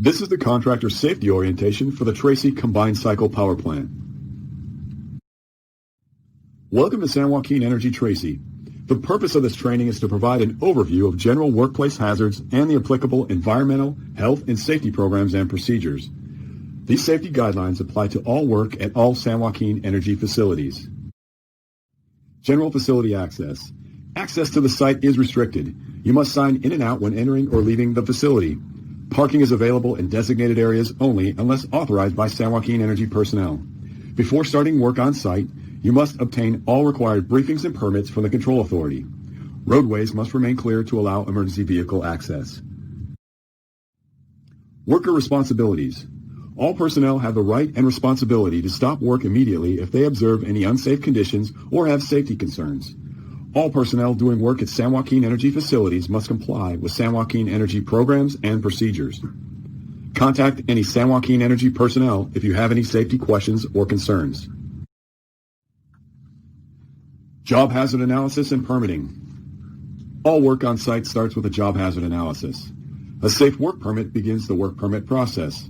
This is the contractor safety orientation for the Tracy Combined Cycle Power Plant. Welcome to San Joaquin Energy Tracy. The purpose of this training is to provide an overview of general workplace hazards and the applicable environmental, health, and safety programs and procedures. These safety guidelines apply to all work at all San Joaquin Energy facilities. General facility access. Access to the site is restricted. You must sign in and out when entering or leaving the facility. Parking is available in designated areas only unless authorized by San Joaquin Energy personnel. Before starting work on site, you must obtain all required briefings and permits from the control authority. Roadways must remain clear to allow emergency vehicle access. Worker responsibilities. All personnel have the right and responsibility to stop work immediately if they observe any unsafe conditions or have safety concerns. All personnel doing work at San Joaquin Energy facilities must comply with San Joaquin Energy programs and procedures. Contact any San Joaquin Energy personnel if you have any safety questions or concerns. Job hazard analysis and permitting. All work on site starts with a job hazard analysis. A safe work permit begins the work permit process.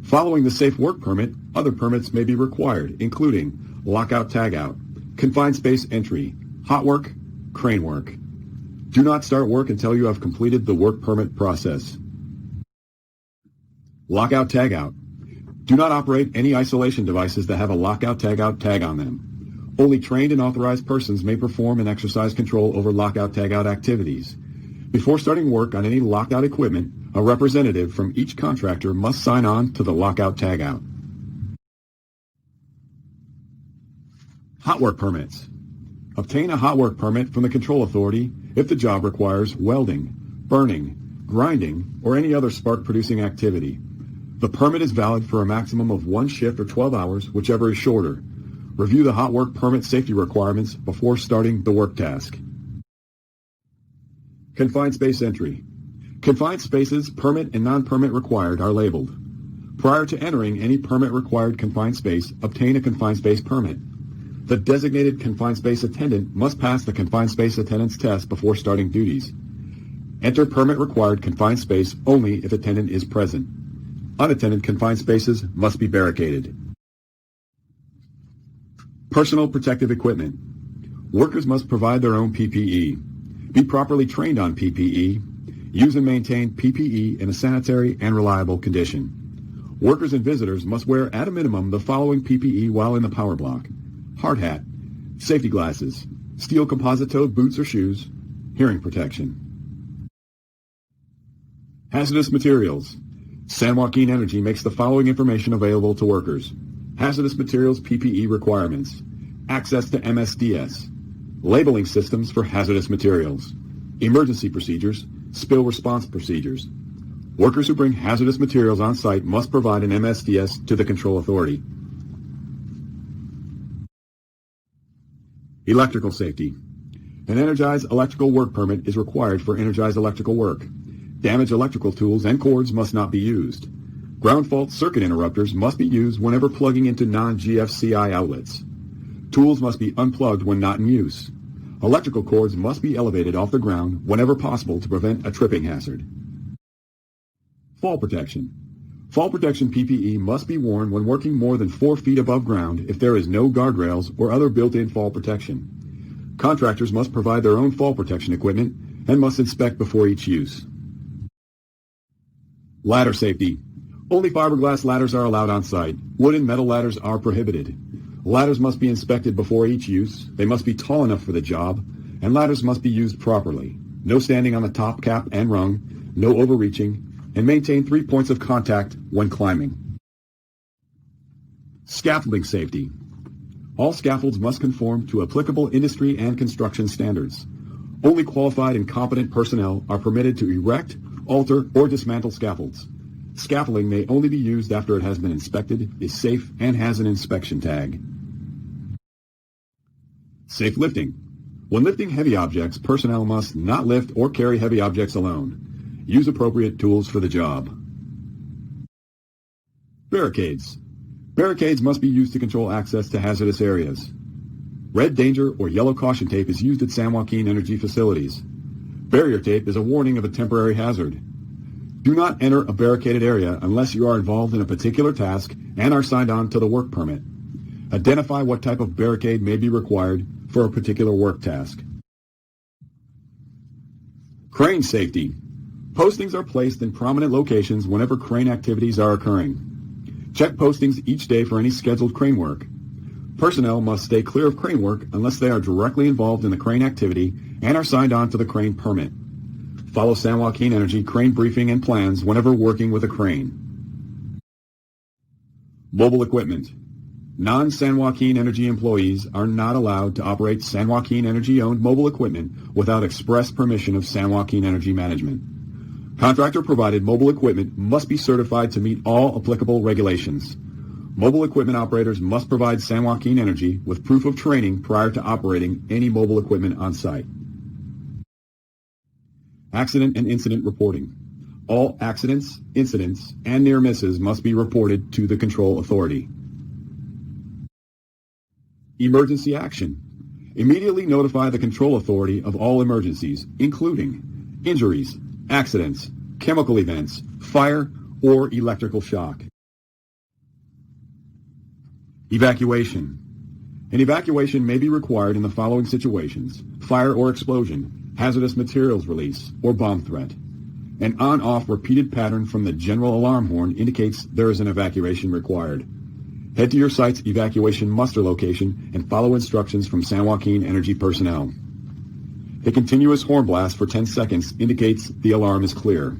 Following the safe work permit, other permits may be required, including lockout-tagout, confined space entry, hot work, crane work. Do not start work until you have completed the work permit process. Lockout-tagout. Do not operate any isolation devices that have a lockout-tagout tag on them. Only trained and authorized persons may perform and exercise control over lockout-tagout activities. Before starting work on any locked-out equipment, a representative from each contractor must sign on to the lockout-tagout. Hot work permits. Obtain a hot work permit from the control authority if the job requires welding, burning, grinding, or any other spark-producing activity. The permit is valid for a maximum of one shift or 12 hours, whichever is shorter. Review the hot work permit safety requirements before starting the work task. Confined space entry. Confined spaces, permit and non-permit required, are labeled. Prior to entering any permit-required confined space, obtain a confined space permit. The designated confined space attendant must pass the confined space attendant's test before starting duties. Enter permit-required confined space only if attendant is present. Unattended confined spaces must be barricaded. Personal protective equipment. Workers must provide their own PPE. Be properly trained on PPE. Use and maintain PPE in a sanitary and reliable condition. Workers and visitors must wear at a minimum the following PPE while in the power block: hard hat, safety glasses, steel composite-toed boots or shoes, hearing protection. Hazardous materials. San Joaquin Energy makes the following information available to workers: hazardous materials PPE requirements, access to MSDS, labeling systems for hazardous materials, emergency procedures, spill response procedures. Workers who bring hazardous materials on site must provide an MSDS to the control authority. Electrical safety. An energized electrical work permit is required for energized electrical work. Damaged electrical tools and cords must not be used. Ground fault circuit interrupters must be used whenever plugging into non-GFCI outlets. Tools must be unplugged when not in use. Electrical cords must be elevated off the ground whenever possible to prevent a tripping hazard. Fall protection. Fall protection PPE must be worn when working more than 4 feet above ground if there is no guardrails or other built-in fall protection. Contractors must provide their own fall protection equipment and must inspect before each use. Ladder safety. Only fiberglass ladders are allowed on site. Wood and metal ladders are prohibited. Ladders must be inspected before each use. They must be tall enough for the job, and ladders must be used properly. No standing on the top cap and rung, no overreaching, and maintain 3 points of contact when climbing. Scaffolding safety. All scaffolds must conform to applicable industry and construction standards. Only qualified and competent personnel are permitted to erect, alter, or dismantle scaffolds. Scaffolding may only be used after it has been inspected, is safe, and has an inspection tag. Safe lifting. When lifting heavy objects, personnel must not lift or carry heavy objects alone. Use appropriate tools for the job. Barricades. Barricades must be used to control access to hazardous areas. Red danger or yellow caution tape is used at San Joaquin Energy facilities. Barrier tape is a warning of a temporary hazard. Do not enter a barricaded area unless you are involved in a particular task and are signed on to the work permit. Identify what type of barricade may be required for a particular work task. Crane safety. Postings are placed in prominent locations whenever crane activities are occurring. Check postings each day for any scheduled crane work. Personnel must stay clear of crane work unless they are directly involved in the crane activity and are signed on to the crane permit. Follow San Joaquin Energy crane briefing and plans whenever working with a crane. Mobile equipment. Non-San Joaquin Energy employees are not allowed to operate San Joaquin Energy-owned mobile equipment without express permission of San Joaquin Energy Management. Contractor-provided mobile equipment must be certified to meet all applicable regulations. Mobile equipment operators must provide San Joaquin Energy with proof of training prior to operating any mobile equipment on site. Accident and incident reporting. All accidents, incidents, and near misses must be reported to the control authority. Emergency action. Immediately notify the control authority of all emergencies, including injuries, accidents, chemical events, fire, or electrical shock. Evacuation. An evacuation may be required in the following situations: fire or explosion, hazardous materials release, or bomb threat. An on-off repeated pattern from the general alarm horn indicates there is an evacuation required. Head to your site's evacuation muster location and follow instructions from San Joaquin Energy personnel. A continuous horn blast for 10 seconds indicates the alarm is clear.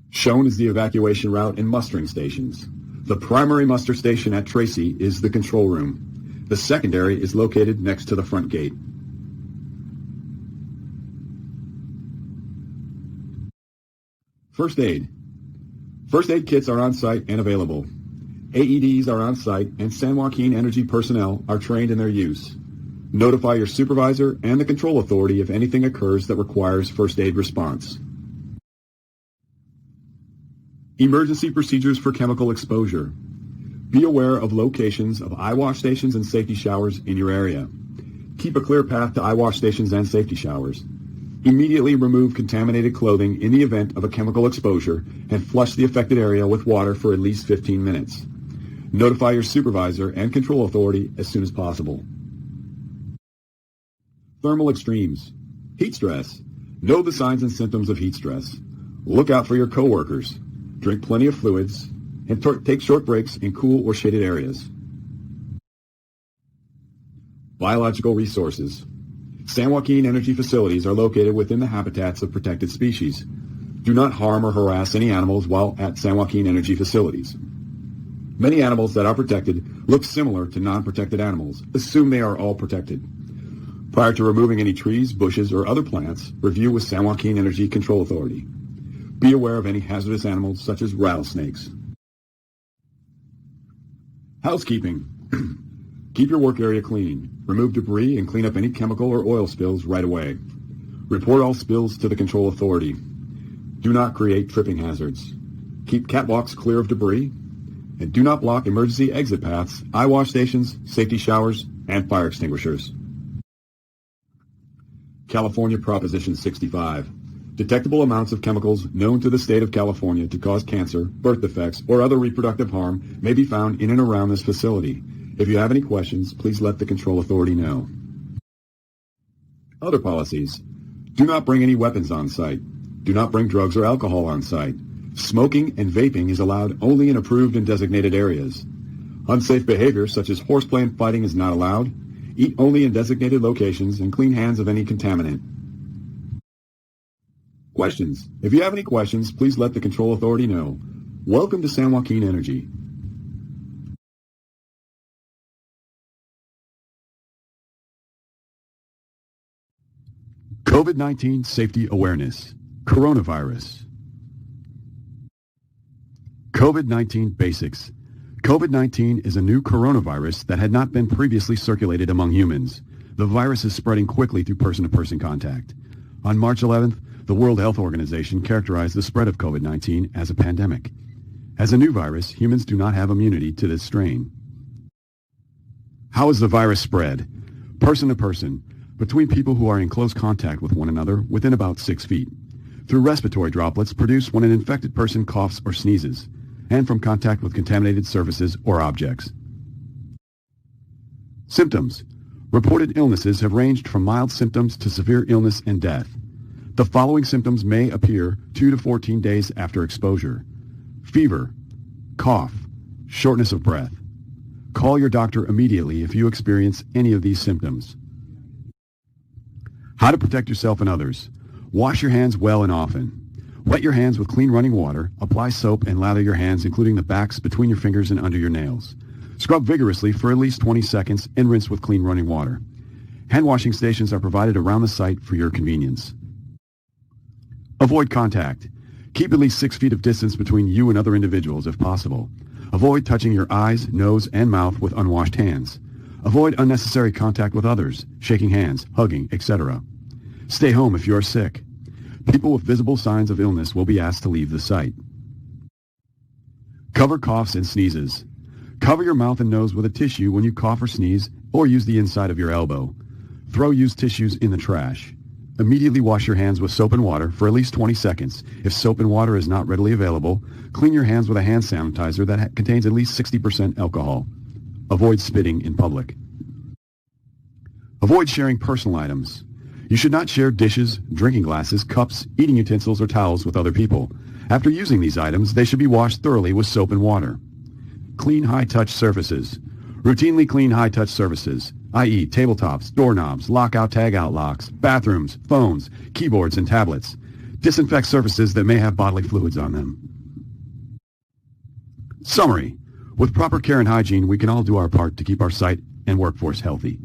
Shown is the evacuation route and mustering stations. The primary muster station at Tracy is the control room. The secondary is located next to the front gate. First aid. First aid kits are on site and available. AEDs are on site and San Joaquin Energy personnel are trained in their use. Notify your supervisor and the control authority if anything occurs that requires first aid response. Emergency procedures for chemical exposure. Be aware of locations of eye wash stations and safety showers in your area. Keep a clear path to eye wash stations and safety showers. Immediately remove contaminated clothing in the event of a chemical exposure and flush the affected area with water for at least 15 minutes. Notify your supervisor and control authority as soon as possible. Thermal extremes. Heat stress. Know the signs and symptoms of heat stress. Look out for your coworkers. Drink plenty of fluids and take short breaks in cool or shaded areas. Biological resources. San Joaquin Energy facilities are located within the habitats of protected species. Do not harm or harass any animals while at San Joaquin Energy facilities. Many animals that are protected look similar to non-protected animals. Assume they are all protected. Prior to removing any trees, bushes, or other plants, review with San Joaquin Energy Control Authority. Be aware of any hazardous animals such as rattlesnakes. Housekeeping. Keep your work area clean. Remove debris and clean up any chemical or oil spills right away. Report all spills to the control authority. Do not create tripping hazards. Keep catwalks clear of debris. And do not block emergency exit paths, eye wash stations, safety showers, and fire extinguishers. California Proposition 65. Detectable amounts of chemicals known to the state of California to cause cancer, birth defects, or other reproductive harm may be found in and around this facility. If you have any questions, please let the control authority know. Other policies. Do not bring any weapons on site. Do not bring drugs or alcohol on site. Smoking and vaping is allowed only in approved and designated areas. Unsafe behavior such as horseplay and fighting is not allowed. Eat only in designated locations and clean hands of any contaminant. Questions. If you have any questions, please let the control authority know. Welcome to San Joaquin Energy. COVID-19 Safety Awareness. Coronavirus. COVID-19 Basics. COVID-19 is a new coronavirus that had not been previously circulated among humans. The virus is spreading quickly through person-to-person contact. On March 11th, the World Health Organization characterized the spread of COVID-19 as a pandemic. As a new virus, humans do not have immunity to this strain. How is the virus spread? Person to person, between people who are in close contact with one another within about 6 feet. through respiratory droplets produced when an infected person coughs or sneezes, and from contact with contaminated surfaces or objects. Symptoms. Reported illnesses have ranged from mild symptoms to severe illness and death. The following symptoms may appear 2 to 14 days after exposure: fever, cough, shortness of breath. Call your doctor immediately if you experience any of these symptoms. How to protect yourself and others. Wash your hands well and often. Wet your hands with clean running water, apply soap, and lather your hands, including the backs, between your fingers, and under your nails. Scrub vigorously for at least 20 seconds and rinse with clean running water. Hand washing stations are provided around the site for your convenience. Avoid contact. Keep at least 6 feet of distance between you and other individuals if possible. Avoid touching your eyes, nose, and mouth with unwashed hands. Avoid unnecessary contact with others, shaking hands, hugging, etc. Stay home if you are sick. People with visible signs of illness will be asked to leave the site. Cover coughs and sneezes. Cover your mouth and nose with a tissue when you cough or sneeze, or use the inside of your elbow. Throw used tissues in the trash. Immediately wash your hands with soap and water for at least 20 seconds. If soap and water is not readily available, clean your hands with a hand sanitizer that contains at least 60% alcohol. Avoid spitting in public. Avoid sharing personal items. You should not share dishes, drinking glasses, cups, eating utensils, or towels with other people. After using these items, they should be washed thoroughly with soap and water. Clean high-touch surfaces. Routinely clean high-touch surfaces, i.e. tabletops, doorknobs, lockout-tagout locks, bathrooms, phones, keyboards, and tablets. Disinfect surfaces that may have bodily fluids on them. Summary. With proper care and hygiene, we can all do our part to keep our site and workforce healthy.